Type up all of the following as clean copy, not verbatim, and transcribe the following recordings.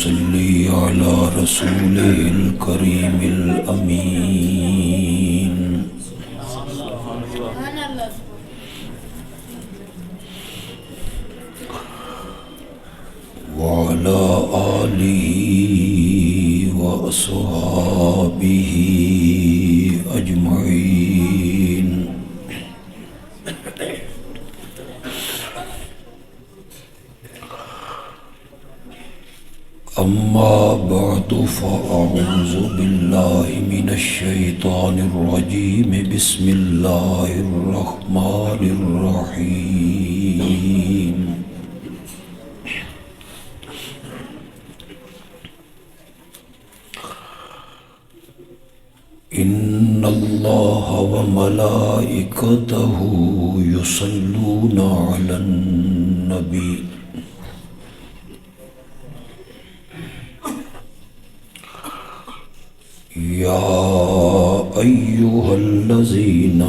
صلی علی رسولہ الکریم الامین وعلى آلہ وأصحابہ اجمعین اما بعد فاعوذ باللہ من الشیطان الرجیم بسم اللہ الرحمن الرحیم ان اللہ وملائکتہ یصلون علی النبی یا ایہا الذین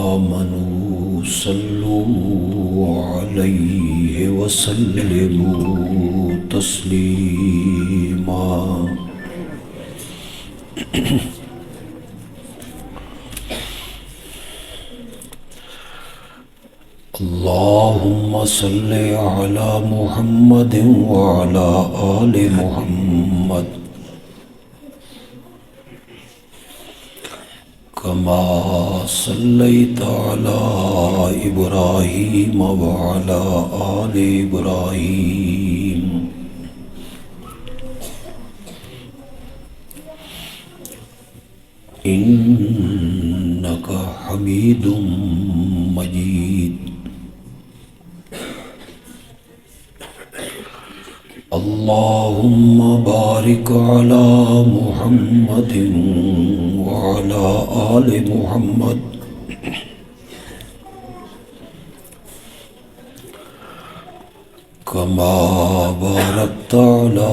آمنوا صلوا علیہ وسلموا تسلیما اللہم صل علی محمد وعلی آل محمد کما صلیت علی ابراہیم وعلی آل ابراہیم انک حمید مجید اللہم بارک علی محمد وعلی آل محمد کما بارکت علی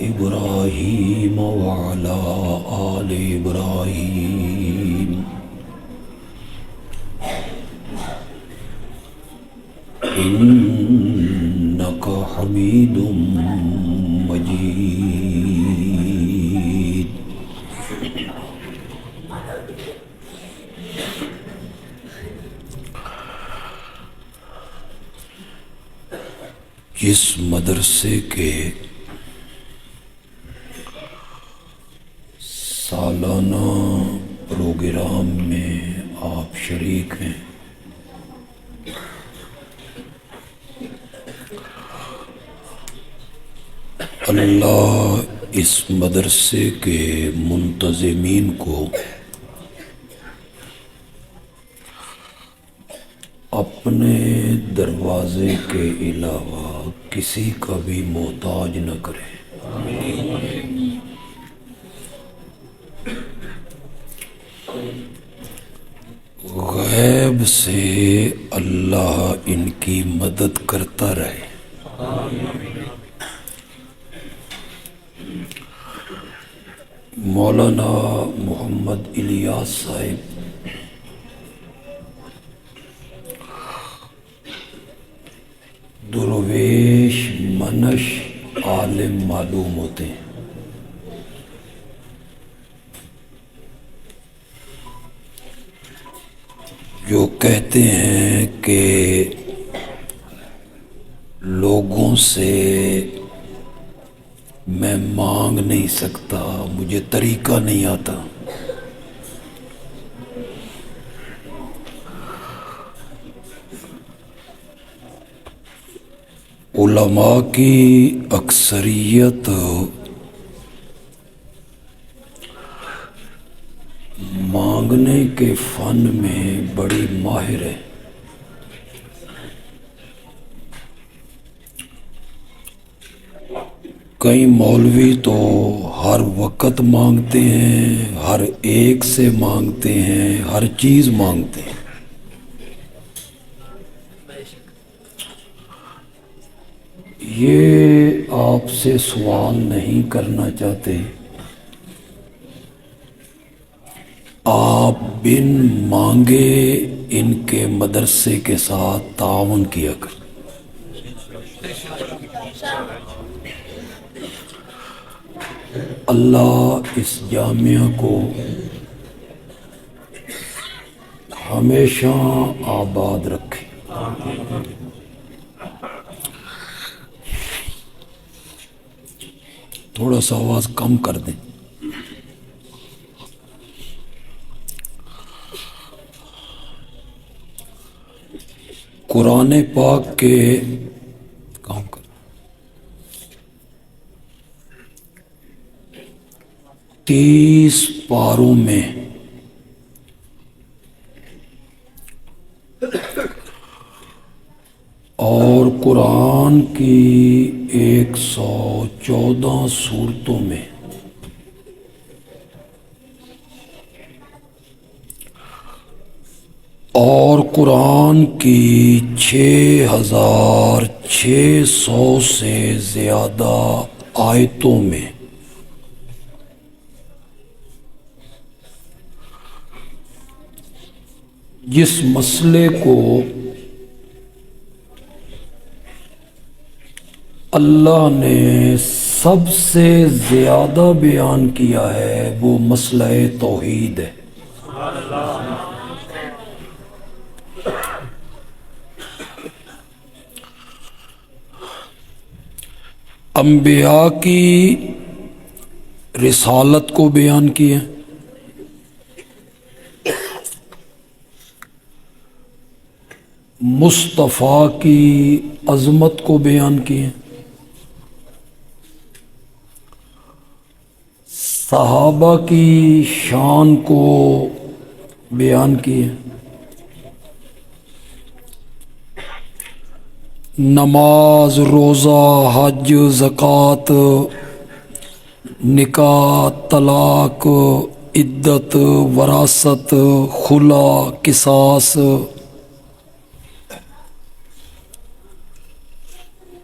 ابراہیم وعلی آل ابراہیم انک حمید مجید جس مدرسے کے سالانہ پروگرام میں آپ شریک ہیں، اللہ اس مدرسے کے منتظمین کو اپنے دروازے کے علاوہ کسی کا بھی محتاج نہ کرے، غیب سے اللہ ان کی مدد کرتا رہے۔ مولانا محمد الیاس صاحب درویش منش عالم معلوم ہوتے ہیں، جو کہتے ہیں کہ لوگوں سے میں مانگ نہیں سکتا، مجھے طریقہ نہیں آتا۔ علماء کی اکثریت مانگنے کے فن میں بڑی ماہر ہے، کئی مولوی تو ہر وقت مانگتے ہیں، ہر ایک سے مانگتے ہیں، ہر چیز مانگتے ہیں۔ یہ آپ سے سوال نہیں کرنا چاہتے، آپ بن مانگے ان کے مدرسے کے ساتھ تعاون کیا کر۔ اللہ اس جامعہ کو ہمیشہ آباد رکھے۔ تھوڑا سا آواز کم کر دیں۔ قرآن پاک کے کام کر 30 پاروں میں اور قرآن کی 114 سورتوں میں اور قرآن کی 6600 سے زیادہ آیتوں میں جس مسئلے کو اللہ نے سب سے زیادہ بیان کیا ہے وہ مسئلہ توحید ہے۔ انبیاء کی رسالت کو بیان کیا، مصطفیٰ کی عظمت کو بیان کیا، صحابہ کی شان کو بیان کیا، نماز، روزہ، حج، زکوٰۃ، نکاح، طلاق، عدت، وراثت، خلا، قصاص،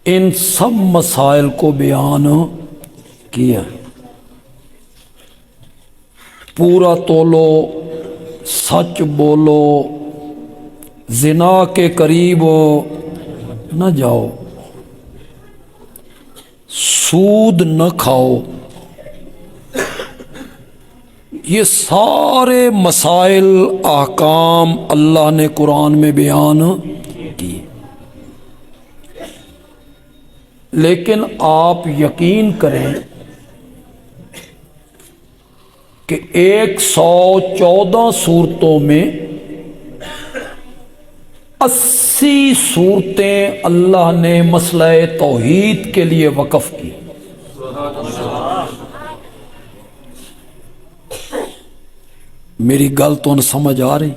ان سب مسائل کو بیان کیا۔ پورا تولو، سچ بولو، زنا کے قریب نہ جاؤ، سود نہ کھاؤ، یہ سارے مسائل احکام اللہ نے قرآن میں بیان کیے۔ لیکن آپ یقین کریں کہ 114 سورتوں میں 80 صورتیں اللہ نے مسئلہ توحید کے لیے وقف کی۔ میری گل تو سمجھ آ رہی؟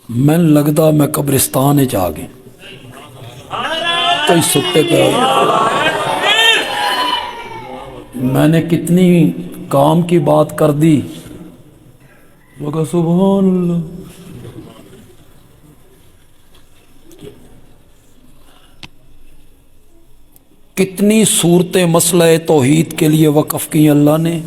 میں لگتا میں قبرستان آ گیا تو ستے پہ میں نے کتنی کام کی بات کر دی، لوگا سبحان اللہ۔ کتنی صورتیں مسئلہ توحید کے لیے وقف کی اللہ نے؟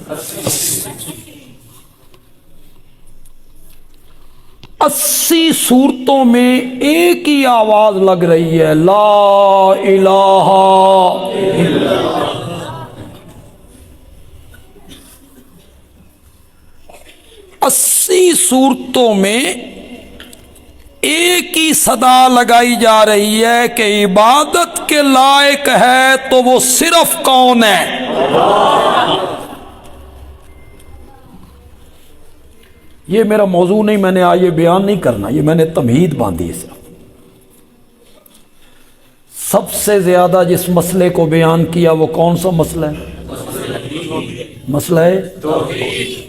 80 صورتوں میں ایک ہی آواز لگ رہی ہے، لا الہ الا اللہ۔ 80 صورتوں میں ایک ہی صدا لگائی جا رہی ہے کہ عبادت کے لائق ہے تو وہ صرف کون ہے؟ یہ میرا موضوع نہیں، میں نے آج یہ بیان نہیں کرنا، یہ میں نے تمہید باندھی ہے صرف۔ سب سے زیادہ جس مسئلے کو بیان کیا وہ کون سا مسئلہ ہے؟ مسئلہ ہے توحید۔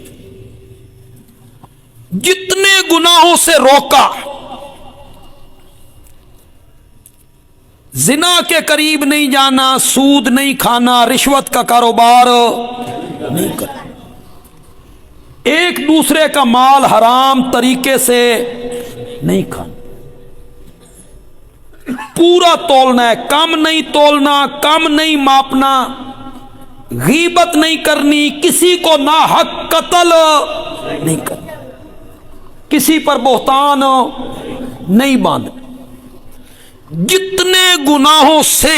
جتنے گناہوں سے روکا، زنا کے قریب نہیں جانا، سود نہیں کھانا، رشوت کا کاروبار نہیں کرنا، ایک دوسرے کا مال حرام طریقے سے نہیں کھانا، پورا تولنا ہے، کم نہیں تولنا، کم نہیں ماپنا، غیبت نہیں کرنی، کسی کو ناحق قتل نہیں کرنا، کسی پر بہتان نہیں باندھنا۔ جتنے گناہوں سے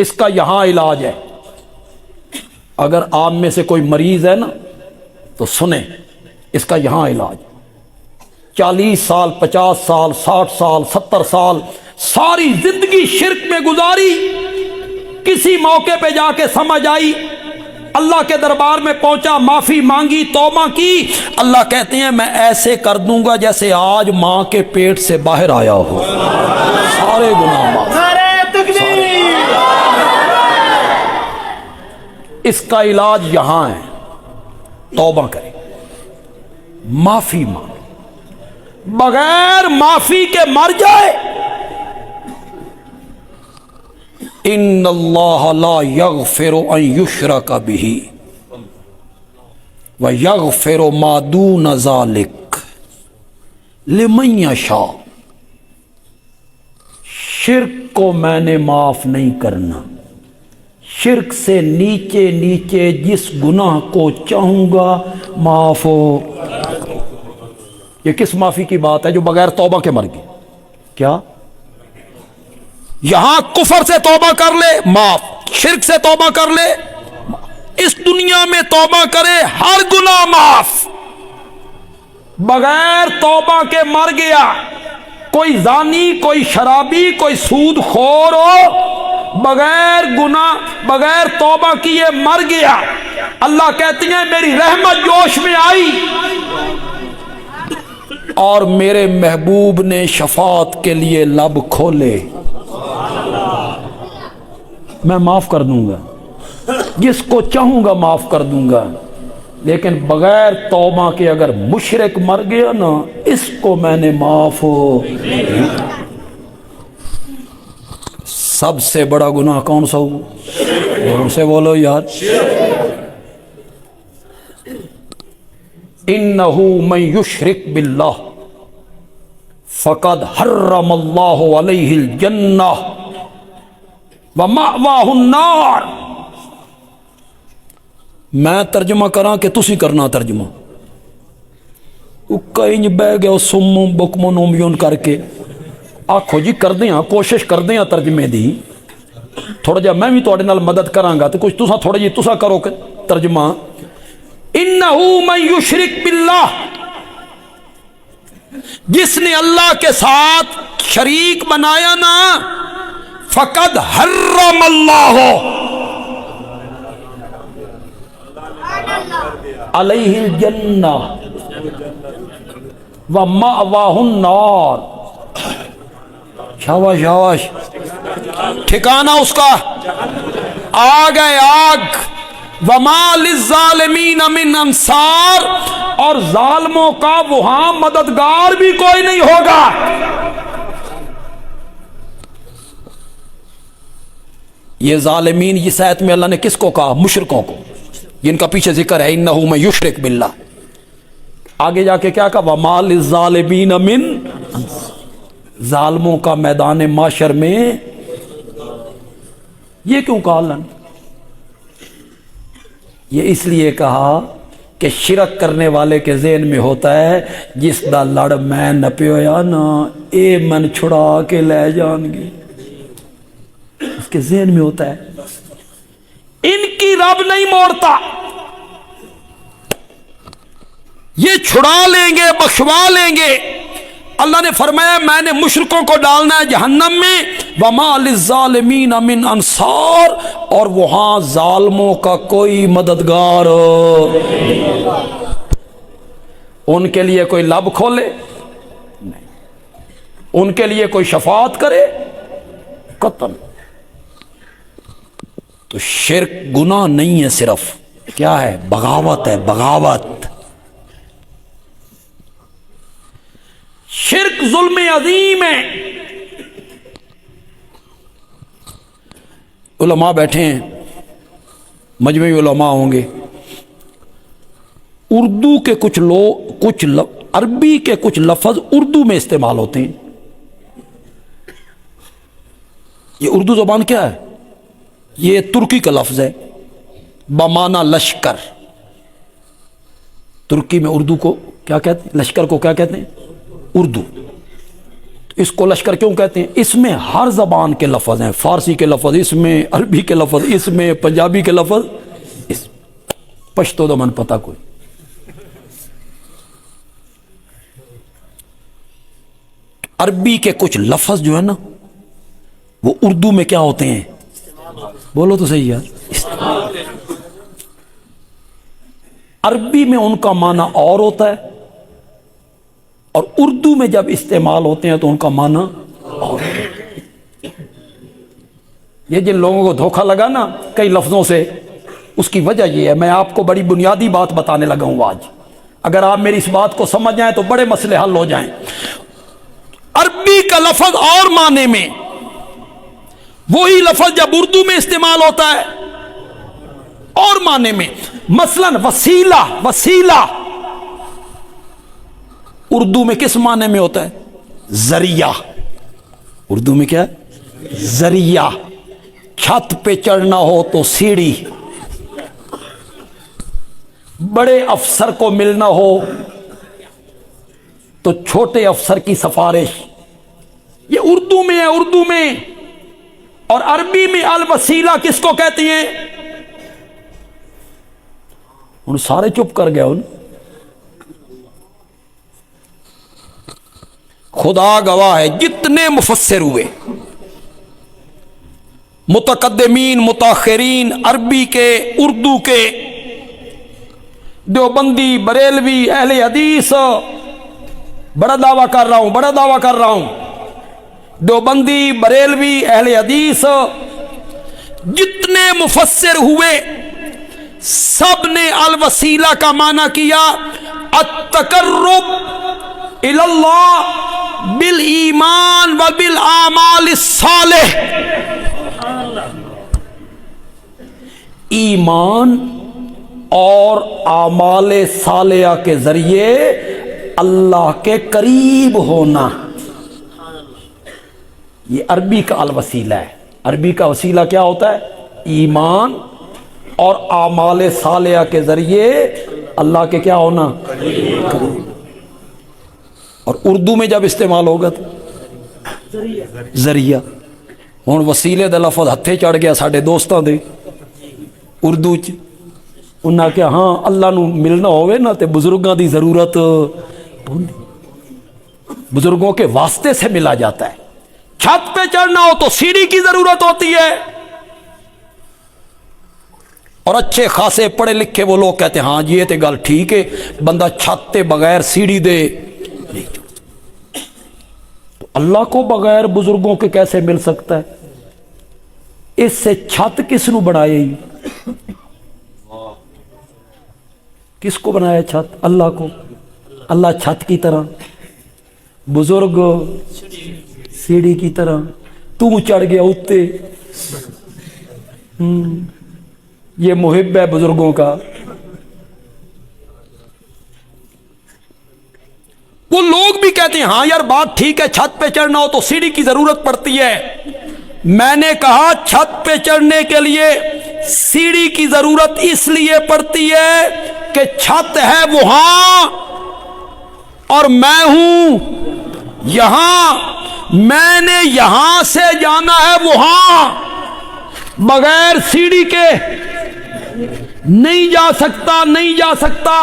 اس کا یہاں علاج ہے. اگر آپ میں سے کوئی مریض ہے نا تو سنیں، اس کا یہاں علاج. 40 سال 50 سال 60 سال 70 سال ساری زندگی شرک میں گزاری، کسی موقع پہ جا کے سمجھ آئی، اللہ کے دربار میں پہنچا، معافی مانگی، توبہ کی، اللہ کہتے ہیں میں ایسے کر دوں گا جیسے آج ماں کے پیٹ سے باہر آیا ہو، سارے گناہ معاف. اس کا علاج یہاں ہے، توبہ کرے، معافی مانگے. بغیر معافی کے مر جائے، ان اللہ لا یغفر ان یشرک بہ ویغفر ما دون ذلک لمن یشاء. شرک کو میں نے معاف نہیں کرنا، شرک سے نیچے نیچے جس گناہ کو چاہوں گا معاف ہو. یہ کس معافی کی بات ہے؟ جو بغیر توبہ کے مر گئے. کیا یہاں کفر سے توبہ کر لے معاف، شرک سے توبہ کر لے، اس دنیا میں توبہ کرے ہر گناہ معاف. بغیر توبہ کے مر گیا، کوئی زانی، کوئی شرابی، کوئی سود خور ہو، بغیر گناہ بغیر توبہ کیے مر گیا، اللہ کہتی ہیں میری رحمت جوش میں آئی اور میرے محبوب نے شفاعت کے لیے لب کھولے، میں معاف کر دوں گا، جس کو چاہوں گا معاف کر دوں گا. لیکن بغیر توبہ کے اگر مشرک مر گیا نا، اس کو میں نے معاف ہو. سب سے بڑا گناہ کون سا ہو؟ ان سے بولو یار. انہ من یشرک باللہ فقد حرم اللہ علیہ الجنہ ومأواہ النار. میں ترجمہ کراں کہ تسی کرنا ترجمہ؟ کہیں بہ گیا سم بکم نومیون کر کے آکھو جی کر دیاں، کوشش کر دیاں ترجمے دی، تھوڑا جا میں بھی تواڈے نال مدد کراں گا، تو کچھ تساں تھوڑا جی تساں کرو کہ ترجمہ. انہو من یشرک باللہ، جس نے اللہ کے ساتھ شریک بنایا نا، فقد حرم اللہ علیہ الجنہ ومأواہ النار. شاباش شاباش، ٹھکانہ اس کا آگ ہے، آگ. وما للظالمین من انصار، اور ظالموں کا وہاں مددگار بھی کوئی نہیں ہوگا. یہ ظالمین اس آیت میں اللہ نے کس کو کہا؟ مشرکوں کو، جن کا پیچھے ذکر ہے انہ من یشرک باللہ. آگے جا کے کیا کہا؟ وما للظالمین من انصار. ظالموں کا میدان معاشر میں یہ کیوں کہا اللہ نے؟ یہ اس لیے کہا کہ شرک کرنے والے کے ذہن میں ہوتا ہے جس دا لڑ میں نہ پیویا نا اے من چھڑا کے لے جان گے، اس کے ذہن میں ہوتا ہے. ان کی رب نہیں موڑتا، یہ چھڑا لیں گے، بخشوا لیں گے. اللہ نے فرمایا میں نے مشرکوں کو ڈالنا ہے جہنم میں، وما للظالمین من انصار، اور وہاں ظالموں کا کوئی مددگار ان کے لیے کوئی لب کھولے نہیں، ان کے لیے کوئی شفاعت کرے قطعاً. تو شرک گناہ نہیں ہے، صرف کیا ہے؟ بغاوت ہے، بغاوت. شرک ظلم عظیم ہے. علماء بیٹھے ہیں، مجمع علماء ہوں گے، اردو کے کچھ عربی کے کچھ لفظ اردو میں استعمال ہوتے ہیں. یہ اردو زبان کیا ہے؟ یہ ترکی کا لفظ ہے بمانا لشکر. ترکی میں اردو کو کیا کہتے ہیں؟ لشکر کو کیا کہتے ہیں؟ اردو. تو اس کو لشکر کیوں کہتے ہیں؟ اس میں ہر زبان کے لفظ ہیں، فارسی کے لفظ اس میں، عربی کے لفظ اس میں، پنجابی کے لفظ اس میں، پشتو دمن پتہ کوئی۔ عربی کے کچھ لفظ جو ہے نا وہ اردو میں کیا ہوتے ہیں؟ بولو تو صحیح یار۔ عربی میں ان کا معنی اور ہوتا ہے اور اردو میں جب استعمال ہوتے ہیں تو ان کا معنی اور۔ یہ جن لوگوں کو دھوکہ لگا نا کئی لفظوں سے، اس کی وجہ یہ ہے، میں آپ کو بڑی بنیادی بات بتانے لگا ہوں آج، اگر آپ میری اس بات کو سمجھ جائیں تو بڑے مسئلے حل ہو جائیں۔ عربی کا لفظ اور معنی میں، وہی لفظ جب اردو میں استعمال ہوتا ہے اور معنی میں۔ مثلا وسیلہ، وسیلہ اردو میں کس معنی میں ہوتا ہے؟ ذریعہ۔ اردو میں کیا ہے؟ ذریعہ۔ چھت پہ چڑھنا ہو تو سیڑھی، بڑے افسر کو ملنا ہو تو چھوٹے افسر کی سفارش، یہ اردو میں ہے، اردو میں۔ اور عربی میں الوسیلہ کس کو کہتی ہیں؟ ان سارے چپ کر گئے ان۔ خدا گواہ ہے جتنے مفسر ہوئے، متقدمین متاخرین، عربی کے، اردو کے، دیوبندی، بریلوی، اہل حدیث، بڑا دعویٰ کر رہا ہوں، بڑا دعویٰ کر رہا ہوں، دیوبندی، بریلوی، اہل حدیث، جتنے مفسر ہوئے سب نے الوسیلہ کا معنی کیا التقرب الی اللہ بالایمان و بالاعمال الصالح۔ ایمان اور اعمال صالحہ کے ذریعے اللہ کے قریب ہونا، یہ عربی کا الوسیلہ ہے۔ عربی کا وسیلہ کیا ہوتا ہے؟ ایمان اور اعمال صالحہ کے ذریعے اللہ کے کیا ہونا؟ قریب۔ اور اردو میں جب استعمال ہوگا تو ذریعہ۔ ہن وسیلے دا لفظ ہتھے چڑھ گیا ساڈے دوستاں دے اردو چ، انہاں کہ ہاں اللہ نو ملنا ہوئے نا تے بزرگاں دی ضرورت، بزرگوں کے واسطے سے ملا جاتا ہے۔ چھت پہ چڑھنا ہو تو سیڑھی کی ضرورت ہوتی ہے، اور اچھے خاصے پڑھے لکھے وہ لوگ کہتے ہیں ہاں جی یہ تے گل ٹھیک ہے، بندہ چھت تے بغیر سیڑھی دے نہیں جڑ سکتا۔ تو اللہ کو بغیر بزرگوں کے کیسے مل سکتا ہے؟ اس سے چھت کس نو بنائے ہی؟ کس کو بنایا چھت؟ اللہ کو۔ اللہ چھت کی طرح، بزرگ سیڑھی کی طرح، تو چڑھ گیا اتے۔ یہ محب ہے بزرگوں کا۔ وہ لوگ بھی کہتے ہیں ہاں یار بات ٹھیک ہے، چھت پہ چڑھنا ہو تو سیڑھی کی ضرورت پڑتی ہے۔ میں نے کہا چھت پہ چڑھنے کے لیے سیڑھی کی ضرورت اس لیے پڑتی ہے کہ چھت ہے وہاں اور میں ہوں یہاں، میں نے یہاں سے جانا ہے وہاں، بغیر سیڑھی کے نہیں جا سکتا، نہیں جا سکتا۔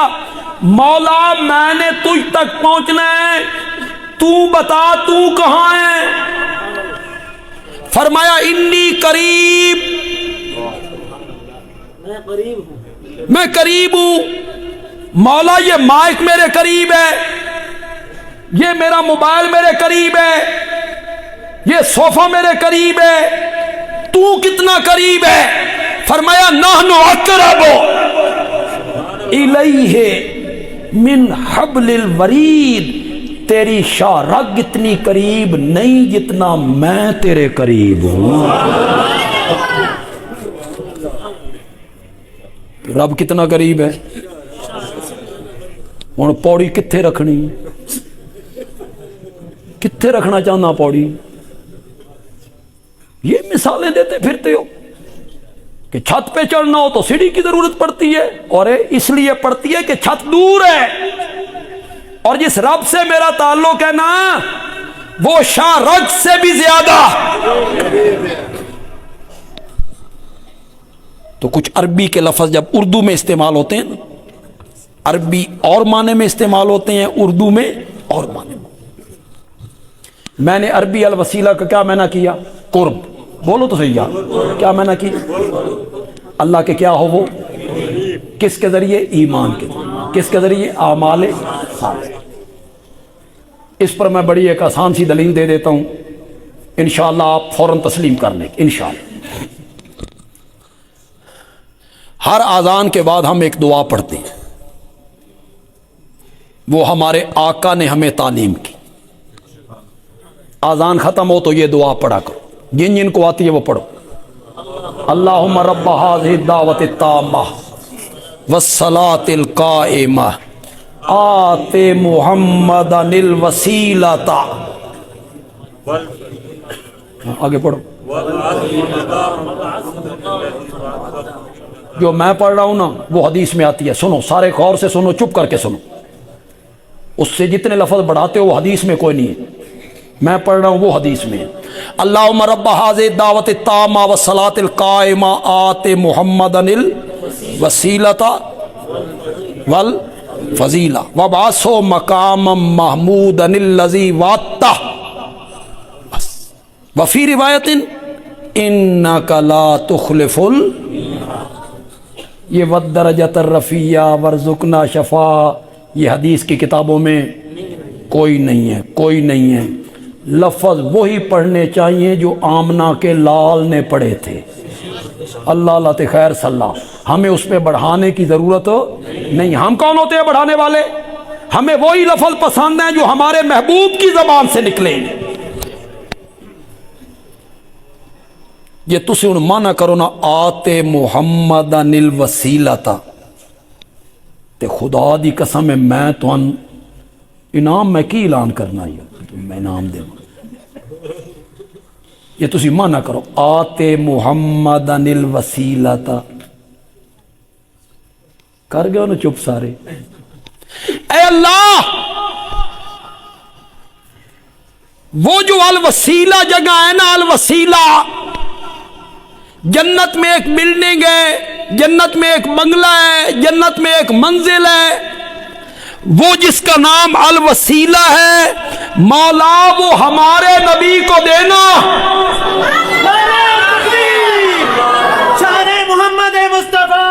مولا میں نے تجھ تک پہنچنا ہے، تو بتا تو کہاں ہے؟ فرمایا انی قریب، میں قریب ہوں۔ مولا یہ مائک میرے قریب ہے، یہ میرا موبائل میرے قریب ہے، یہ صوفہ میرے قریب ہے، تو کتنا قریب ہے؟ فرمایا نحن اقرب الیہ من حبل الورید، تیری شاہ رگ اتنی قریب نہیں جتنا میں تیرے قریب ہوں۔ رب کتنا قریب ہے؟ ہن پوڑی کتھے رکھنی؟ کتھے رکھنا چاہنا پوڑی؟ یہ مثالیں دیتے پھرتے ہو کہ چھت پہ چڑھنا ہو تو سیڑھی کی ضرورت پڑتی ہے، اور اس لیے پڑتی ہے کہ چھت دور ہے، اور جس رب سے میرا تعلق ہے نا وہ شاہ رگ سے بھی زیادہ. تو کچھ عربی کے لفظ جب اردو میں استعمال ہوتے ہیں نا، عربی اور معنی میں استعمال ہوتے ہیں، اردو میں اور معنی میں. میں نے عربی الوسیلہ کا کیا معنی کیا؟ قرب. بولو تو صحیح یار، کیا معنی کیا؟ اللہ کے کیا ہو وہ، کس کے ذریعے؟ ایمان کے ذریعے. کس کے ذریعے؟ اعمال صالحہ. اس پر میں بڑی ایک آسان سی دلیل دے دیتا ہوں، انشاءاللہ آپ فوراً تسلیم کر لیں انشاءاللہ. ہر اذان کے بعد ہم ایک دعا پڑھتے ہیں، وہ ہمارے آقا نے ہمیں تعلیم کی. اذان ختم ہو تو یہ دعا پڑھا کرو، جن جن کو آتی ہے وہ پڑھو. اللہم رب ھذہ الدعوۃ التامہ والصلاۃ القائمہ آت محمدا الوسیلۃ. آگے پڑھو. جو میں پڑھ رہا ہوں نا وہ حدیث میں آتی ہے، سنو سارے غور سے سنو، چپ کر کے سنو. اس سے جتنے لفظ بڑھاتے ہو وہ حدیث میں کوئی نہیں ہے، میں پڑھ رہا ہوں وہ حدیث میں ہے. اللہم رب ھذہ الدعوۃ التامہ والصلاۃ القائمہ آت محمدا الوسیلۃ والفضیلہ وابعثہ مقاما محمودا الذی وعدتہ. وفی روایت انک لا تخلف یہ والدرجۃ الرفیہ وارزقنا شفاء، یہ حدیث کی کتابوں میں کوئی نہیں ہے، کوئی نہیں ہے. لفظ وہی پڑھنے چاہیے جو آمنہ کے لال نے پڑھے تھے. اللہ اللہ تے خیر صلی، ہمیں اس پہ بڑھانے کی ضرورت نہیں. ہم کون ہوتے ہیں بڑھانے والے؟ ہمیں وہی لفظ پسند ہیں جو ہمارے محبوب کی زبان سے نکلے. یہ تسی ان مانا کرو نا آتے محمدا الوسیلۃ، تے خدا دی قسم ہے میں تو انعام میں کی اعلان کرنا ہے، میں انعام دے. یہ تسی مانا کرو آتے محمدا الوسیلۃ. کر گئے نا چپ سارے. اے اللہ، وہ جو الوسیلہ جگہ ہے نا، الوسیلہ جنت میں ایک بلڈنگ ہے، جنت میں ایک بنگلہ ہے، جنت میں ایک منزل ہے، وہ جس کا نام الوسیلہ ہے، مولا وہ ہمارے نبی کو دینا. محمد مصطفیٰ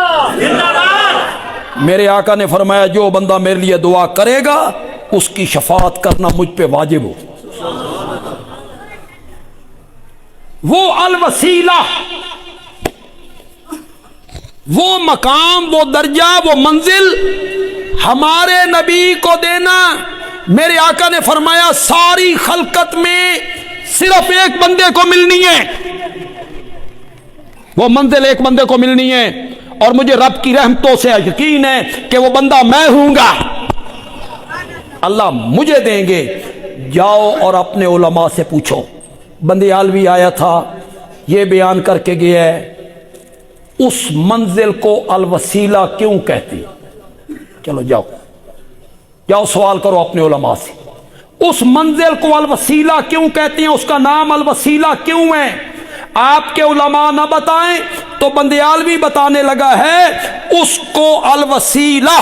میرے آقا نے فرمایا جو بندہ میرے لیے دعا کرے گا اس کی شفاعت کرنا مجھ پہ واجب ہو. وہ الوسیلہ، وہ مقام، وہ درجہ، وہ منزل ہمارے نبی کو دینا. میرے آقا نے فرمایا ساری خلقت میں صرف ایک بندے کو ملنی ہے، وہ منزل ایک بندے کو ملنی ہے، اور مجھے رب کی رحمتوں سے یقین ہے کہ وہ بندہ میں ہوں گا. اللہ مجھے دیں گے. جاؤ اور اپنے علماء سے پوچھو. بندیالوی آیا تھا، یہ بیان کر کے گیا ہے اس منزل کو الوسیلہ کیوں کہتے ہیں. چلو جاؤ جاؤ سوال کرو اپنے علماء سے، اس منزل کو الوسیلہ کیوں کہتے ہیں، اس کا نام الوسیلہ کیوں ہے. آپ کے علماء نہ بتائیں تو بندیالوی بتانے لگا ہے اس کو الوسیلہ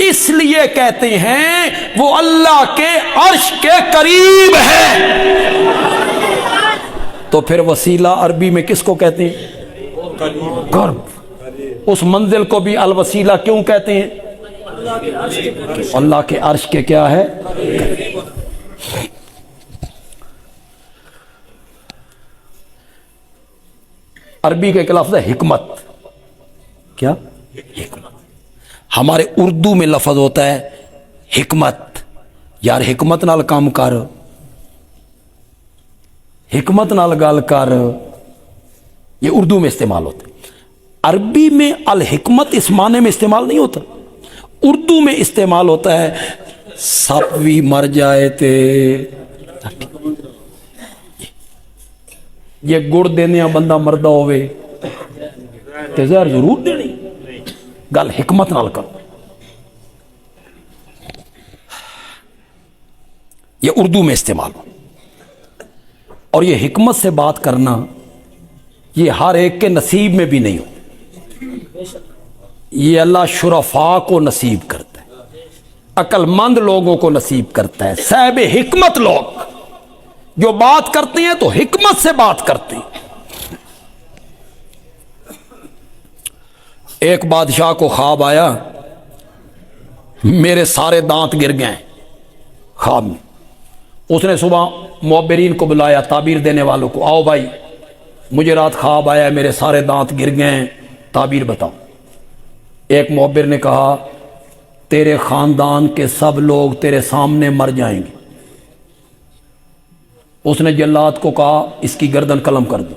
اس لیے کہتے ہیں وہ اللہ کے عرش کے قریب ہے. تو پھر وسیلہ عربی میں کس کو کہتے ہیں؟ قرب. اس منزل کو بھی الوسیلہ کیوں کہتے ہیں؟ اللہ کے عرش کے کیا ہے؟ عربی کا ایک لفظ ہے حکمت. کیا؟ حکمت. ہمارے اردو میں لفظ ہوتا ہے حکمت. یار حکمت نال کام کر، حکمت نال گل کر، یہ اردو میں استعمال ہوتا ہے. عربی میں الحکمت اس معنی میں استعمال نہیں ہوتا، اردو میں استعمال ہوتا ہے سپ بھی مر جائے تے یہ گڑ دینے بندہ مردہ ہوئے تے زہر ضرور دینی. گل حکمت نال کرو. یہ اردو میں استعمال ہو. اور یہ حکمت سے بات کرنا یہ ہر ایک کے نصیب میں بھی نہیں ہو، یہ اللہ شرفاء کو نصیب کرتا ہے، عقل مند لوگوں کو نصیب کرتا ہے، صاحب حکمت لوگ جو بات کرتے ہیں تو حکمت سے بات کرتے ہیں۔ ایک بادشاہ کو خواب آیا، میرے سارے دانت گر گئے خواب میں۔ اس نے صبح معبرین کو بلایا، تعبیر دینے والوں کو، آؤ بھائی مجھے رات خواب آیا میرے سارے دانت گر گئے ہیں، تعبیر بتاؤ۔ ایک معبر نے کہا تیرے خاندان کے سب لوگ تیرے سامنے مر جائیں گے۔ اس نے جلاد کو کہا اس کی گردن قلم کر دو،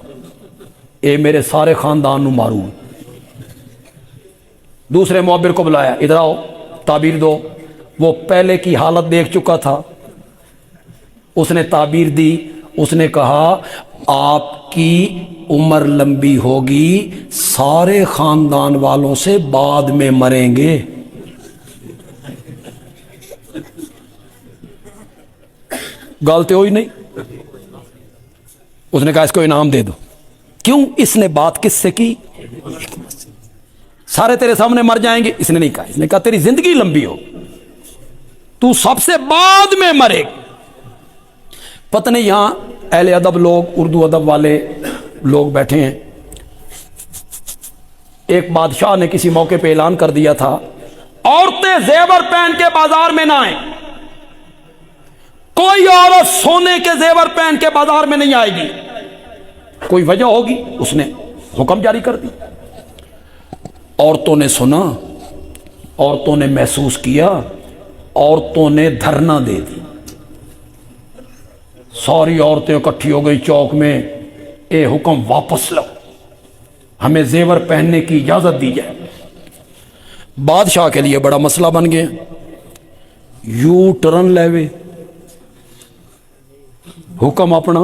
اے میرے سارے خاندان نو مارو۔ دوسرے معبر کو بلایا، ادھر آؤ تعبیر دو۔ وہ پہلے کی حالت دیکھ چکا تھا، اس نے تعبیر دی۔ اس نے کہا آپ کی عمر لمبی ہوگی، سارے خاندان والوں سے بعد میں مریں گے۔ غلطی ہوئی نہیں؟ اس نے کہا اس کو انعام دے دو۔ کیوں؟ اس نے بات کس سے کی؟ سارے تیرے سامنے مر جائیں گے، اس نے نہیں کہا، اس نے کہا تیری زندگی لمبی ہو، تو سب سے بعد میں مرے گا۔ پتہ نہیں یہاں اہل ادب لوگ، اردو ادب والے لوگ بیٹھے ہیں۔ ایک بادشاہ نے کسی موقع پہ اعلان کر دیا تھا عورتیں زیور پہن کے بازار میں نہ آئیں، کوئی عورت سونے کے زیور پہن کے بازار میں نہیں آئے گی، کوئی وجہ ہوگی، اس نے حکم جاری کر دی۔ عورتوں نے سنا، عورتوں نے محسوس کیا، عورتوں نے دھرنا دے دی، ساری عورتیں اکٹھی ہو گئی چوک میں، اے حکم واپس لو، ہمیں زیور پہننے کی اجازت دی جائے۔ بادشاہ کے لیے بڑا مسئلہ بن گیا، یو ٹرن لے، حکم اپنا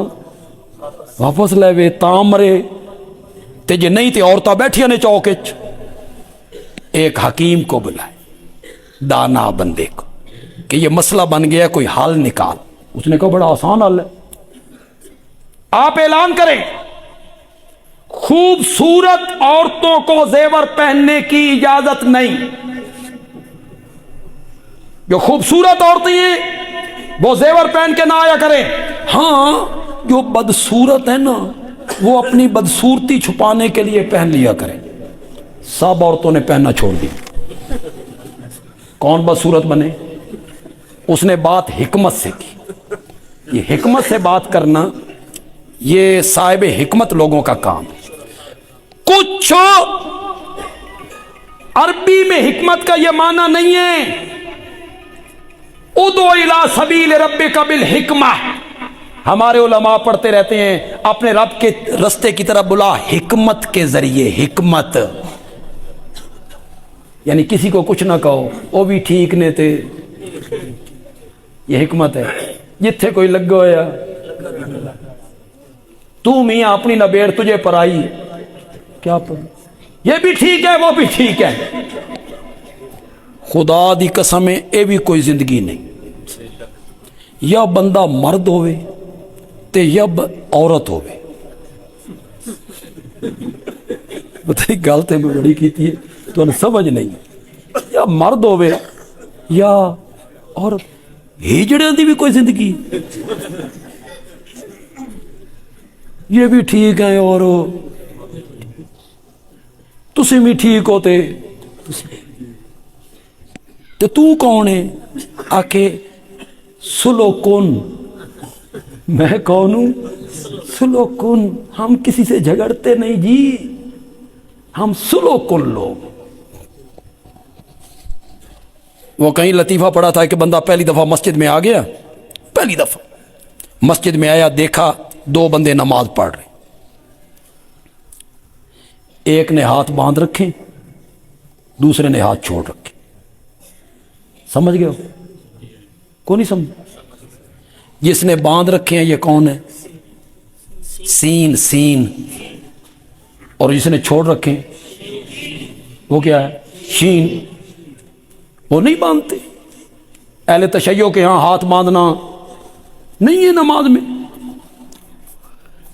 واپس لے، تاں مرے تے جے نہیں تے عورتاں بیٹھیاں نے چوک وچ۔ ایک حکیم کو بلائے، دانا بندے کو، کہ یہ مسئلہ بن گیا، کوئی حل نکال۔ اس نے کہا بڑا آسان حل ہے، آپ اعلان کریں خوبصورت عورتوں کو زیور پہننے کی اجازت نہیں، جو خوبصورت عورتیں ہیں وہ زیور پہن کے نہ آیا کریں، ہاں جو بدصورت ہے نا وہ اپنی بدصورتی چھپانے کے لیے پہن لیا کریں۔ سب عورتوں نے پہننا چھوڑ دی، کون بدصورت بنے؟ اس نے بات حکمت سے کی۔ یہ حکمت سے بات کرنا یہ صاحب حکمت لوگوں کا کام ہے۔ کچھ عربی میں حکمت کا یہ معنی نہیں ہے ادعو الی سبیل ربک بالحکمہ، ہمارے علماء پڑھتے رہتے ہیں اپنے رب کے رستے کی طرف بلا حکمت کے ذریعے۔ حکمت یعنی کسی کو کچھ نہ کہو، وہ بھی ٹھیک نے تے، یہ حکمت ہے۔ جتھے کوئی لگا ہوا تو میاں اپنی نبیڑ تجھے پر آئی، کیا پر یہ بھی ٹھیک ہے وہ بھی ٹھیک ہے، خدا دی قسم ہے یہ بھی کوئی زندگی نہیں۔ یا بندہ مرد ہوئے تے یا عورت ہوئے، بتائی گل تے میں بڑی کیتی ہے تو سمجھ نہیں، یا مرد ہوئے یا عورت، ہجڑیاں دی بھی کوئی زندگی، یہ بھی ٹھیک ہے اور تسی بھی ٹھیک ہوتے، تو کون ہے؟ آکے سلو کن، میں کون ہوں؟ سلو کن، ہم کسی سے جھگڑتے نہیں جی، ہم سلو کن لوگ۔ وہ کہیں لطیفہ پڑھا تھا کہ بندہ پہلی دفعہ مسجد میں آ گیا، پہلی دفعہ مسجد میں آیا، دیکھا دو بندے نماز پڑھ رہے، ایک نے ہاتھ باندھ رکھے، دوسرے نے ہاتھ چھوڑ رکھے۔ سمجھ گئے ہو؟ کون نہیں سمجھ؟ جس نے باندھ رکھے ہیں یہ کون ہے؟ سین، سین۔ اور جس نے چھوڑ رکھے ہیں وہ کیا ہے؟ شین۔ وہ نہیں باندھتے، اہل تشیع کے ہاں ہاتھ باندھنا نہیں ہے نماز میں۔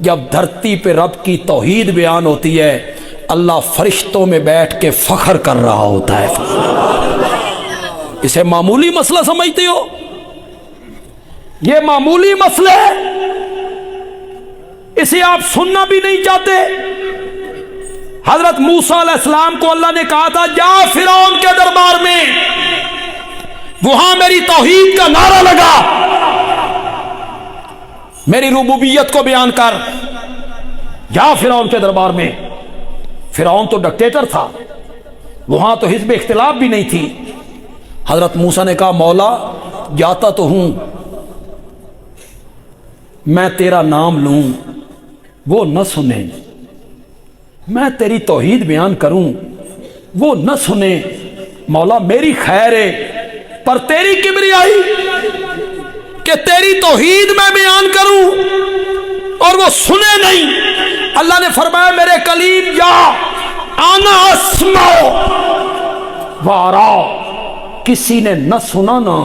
جب دھرتی پہ رب کی توحید بیان ہوتی ہے اللہ فرشتوں میں بیٹھ کے فخر کر رہا ہوتا ہے. اسے معمولی مسئلہ سمجھتے ہو؟ یہ معمولی مسئلہ ہے، اسے آپ سننا بھی نہیں چاہتے. حضرت موسیٰ علیہ السلام کو اللہ نے کہا تھا جا فرعون کے دربار میں، وہاں میری توحید کا نعرہ لگا، میری ربوبیت کو بیان کر. جا فرعون کے دربار میں. فرعون تو ڈکٹیٹر تھا، وہاں تو حزب اختلاف بھی نہیں تھی. حضرت موسیٰ نے کہا مولا جاتا تو ہوں، میں تیرا نام لوں وہ نہ سنیں، میں تیری توحید بیان کروں وہ نہ سنیں. مولا میری خیر ہے، پر تیری کبریائی کہ تیری توحید میں بیان کروں اور وہ سنے نہیں. اللہ نے فرمایا میرے کلیم جا انا اسمع و ارا. کسی نے نہ سنا نا،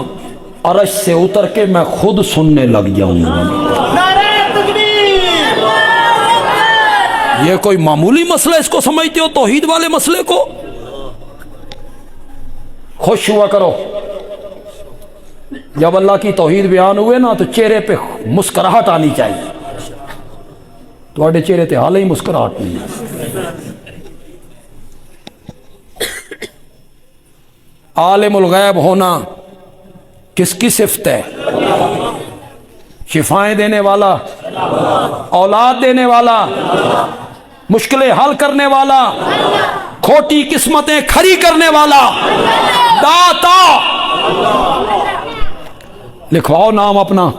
عرش سے اتر کے میں خود سننے لگ جاؤں گا. یہ کوئی معمولی مسئلہ اس کو سمجھتے ہو توحید والے مسئلے کو؟ خوش ہوا کرو جب اللہ کی توحید بیان ہوئے نا تو چہرے پہ مسکراہٹ آنی چاہیے. تھوڑے چہرے تے حال ہی مسکراہٹ نہیں ہے. عالم الغیب ہونا کس کی صفت ہے؟ شفائیں دینے والا، اولاد دینے والا، مشکلیں حل کرنے والا، کھوٹی قسمتیں کھری کرنے والا، داتا. لکھواؤ نام اپنا،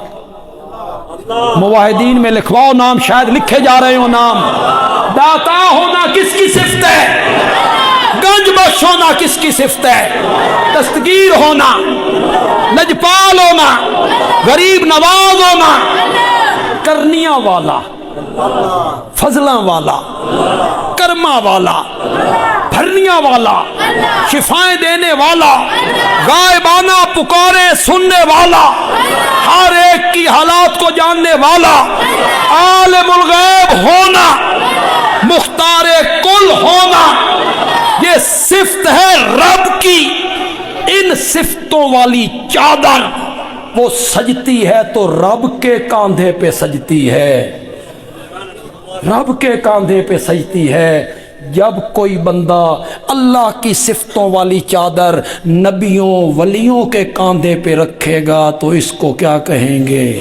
موحدین میں لکھواؤ نام، شاید لکھے جا رہے ہو نام. داتا ہونا کس کی صفت ہے؟ گنج بخش ہونا کس کی صفت ہے؟ دستگیر ہونا، لجپال ہونا، غریب نواز ہونا، کرنیاں والا، فضلاں والا، کرما والا، بھرنیاں والا، شفائیں دینے والا، غائبانہ پکارے سننے والا، ہر ایک کی حالات کو جاننے والا، عالم الغیب ہونا، مختار کل ہونا، یہ صفت ہے رب کی. ان صفتوں والی چادر وہ سجتی ہے تو رب کے کاندھے پہ سجتی ہے، رب کے کاندھے پہ سجتی ہے. جب کوئی بندہ اللہ کی صفتوں والی چادر نبیوں ولیوں کے کاندھے پہ رکھے گا تو اس کو کیا کہیں گے؟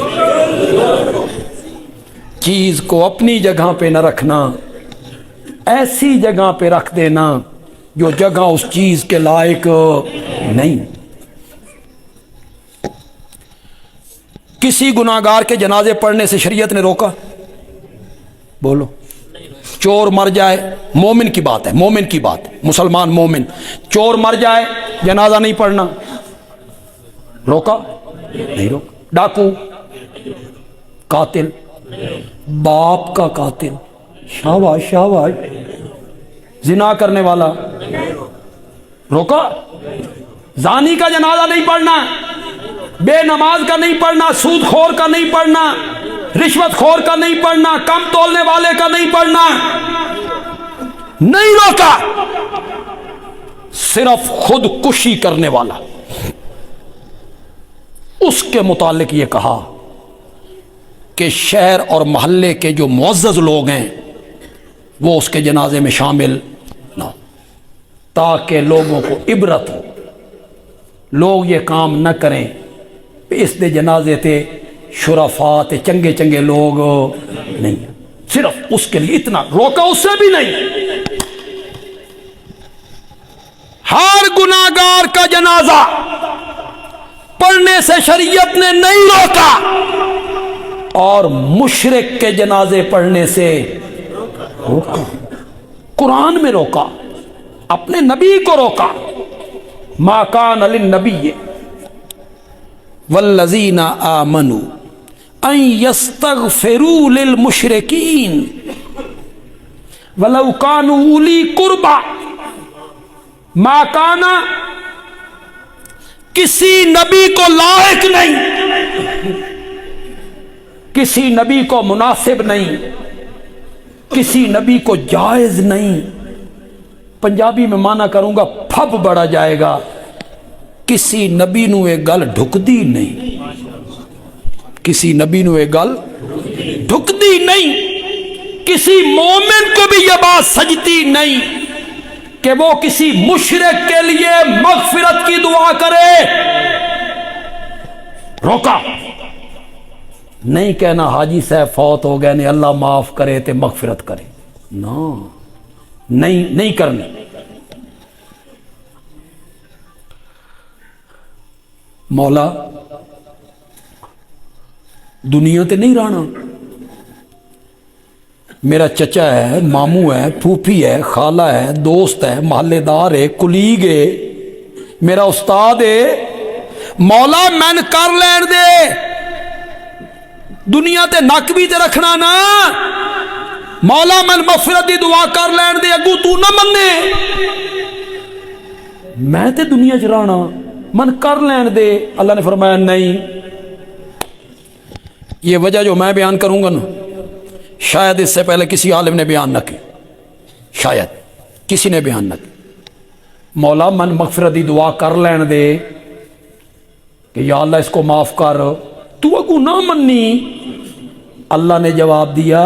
چیز کو اپنی جگہ پہ نہ رکھنا، ایسی جگہ پہ رکھ دینا جو جگہ اس چیز کے لائق نہیں. کسی گناہگار کے جنازے پڑھنے سے شریعت نے روکا؟ بولو. چور مر جائے، مومن کی بات ہے، مومن کی بات ہے، مسلمان مومن، چور مر جائے جنازہ نہیں پڑھنا، روکا؟ نہیں روکا. ڈاکو، قاتل، باپ کا قاتل، شاباش شاباش. زنا کرنے والا، روکا؟ زانی کا جنازہ نہیں پڑھنا، بے نماز کا نہیں پڑھنا، سود خور کا نہیں پڑھنا، رشوت خور کا نہیں پڑھنا، کم تولنے والے کا نہیں پڑھنا، نہیں روکا. صرف خود کشی کرنے والا، اس کے متعلق یہ کہا کہ شہر اور محلے کے جو معزز لوگ ہیں وہ اس کے جنازے میں شامل نہ ہو، تاکہ لوگوں کو عبرت ہو، لوگ یہ کام نہ کریں. اس دے جنازے تے شرفاء تے چنگے چنگے لوگ نہیں، صرف اس کے لیے اتنا روکا، اس سے بھی نہیں. ہر گناہگار کا جنازہ پڑھنے سے شریعت نے نہیں روکا، اور مشرک کے جنازے پڑھنے سے روکا. قرآن میں روکا، اپنے نبی کو روکا. ما کان للنبی والذین آمنوا ان یستغفروا للمشرکین ولو کانوا اولی قربا. ما کان، کسی نبی کو لائق نہیں کسی نبی کو مناسب نہیں، کسی نبی کو جائز نہیں، پنجابی میں مانا کروں گا پھب بڑا جائے گا، کسی نبی نو یہ گل ڈھکدی نہیں، کسی نبی نو یہ گل ڈھکدی نہیں، کسی مومن کو بھی یہ بات سجتی نہیں کہ وہ کسی مشرک کے لیے مغفرت کی دعا کرے۔ روکا نہیں کہنا حاجی صاحب فوت ہو گئے نے اللہ معاف کرے تے مغفرت کرے، نہیں کرنی۔ مولا دنیا تے نہیں رہنا، میرا چچا ہے، ماموں ہے، پھوپھی ہے، خالہ ہے، دوست ہے، محلے دار ہے، کلیگ ہے، میرا استاد ہے، مولا میں کر لین دے، دنیا تے نک بھی تے رکھنا نا، مولا میں مغفرت دی دعا کر لین دے، اگو تو نہ مننے، میں تے دنیا چ رہنا، من کر لین دے۔ اللہ نے فرمایا نہیں، یہ وجہ جو میں بیان کروں گا نا شاید اس سے پہلے کسی عالم نے بیان نہ کی، شاید کسی نے بیان نہ کی۔ مولا من مغفرت دی دعا کر لین دے کہ یا اللہ اس کو معاف کر، تو اگو نہ مننی۔ اللہ نے جواب دیا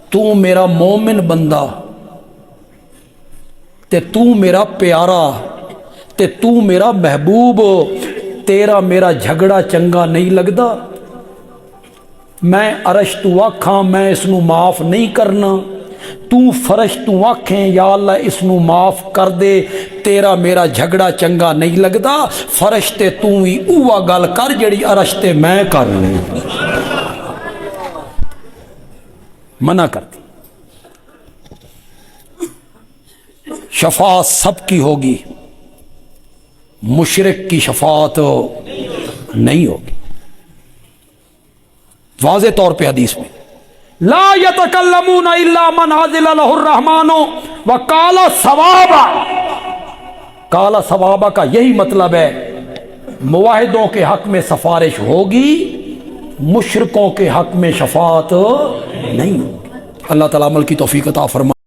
تو میرا مومن بندہ تے تو میرا پیارا تے تو میرا محبوب، تیرا میرا جھگڑا چنگا نہیں لگدا، میں عرش تو آکھاں میں اس نو معاف نہیں کرنا، تو فرش تو آکھیں یا اللہ اس نو معاف کر دے، تیرا میرا جھگڑا چنگا نہیں لگدا، فرش تے تو ہی اوہ گل کر جڑی عرش تے میں کر لیں۔ منع کر دی۔ شفاعت سب کی ہوگی، مشرک کی شفاعت نہیں ہوگی۔ واضح طور پہ حدیث میں لا یتکلمون الا من اذن له الرحمن وقال صوابا، قال صوابا کا یہی مطلب ہے موحدوں کے حق میں سفارش ہوگی، مشرکوں کے حق میں شفاعت نہیں ہوگی۔ اللہ تعالیٰ عمل کی توفیق عطا فرمائے۔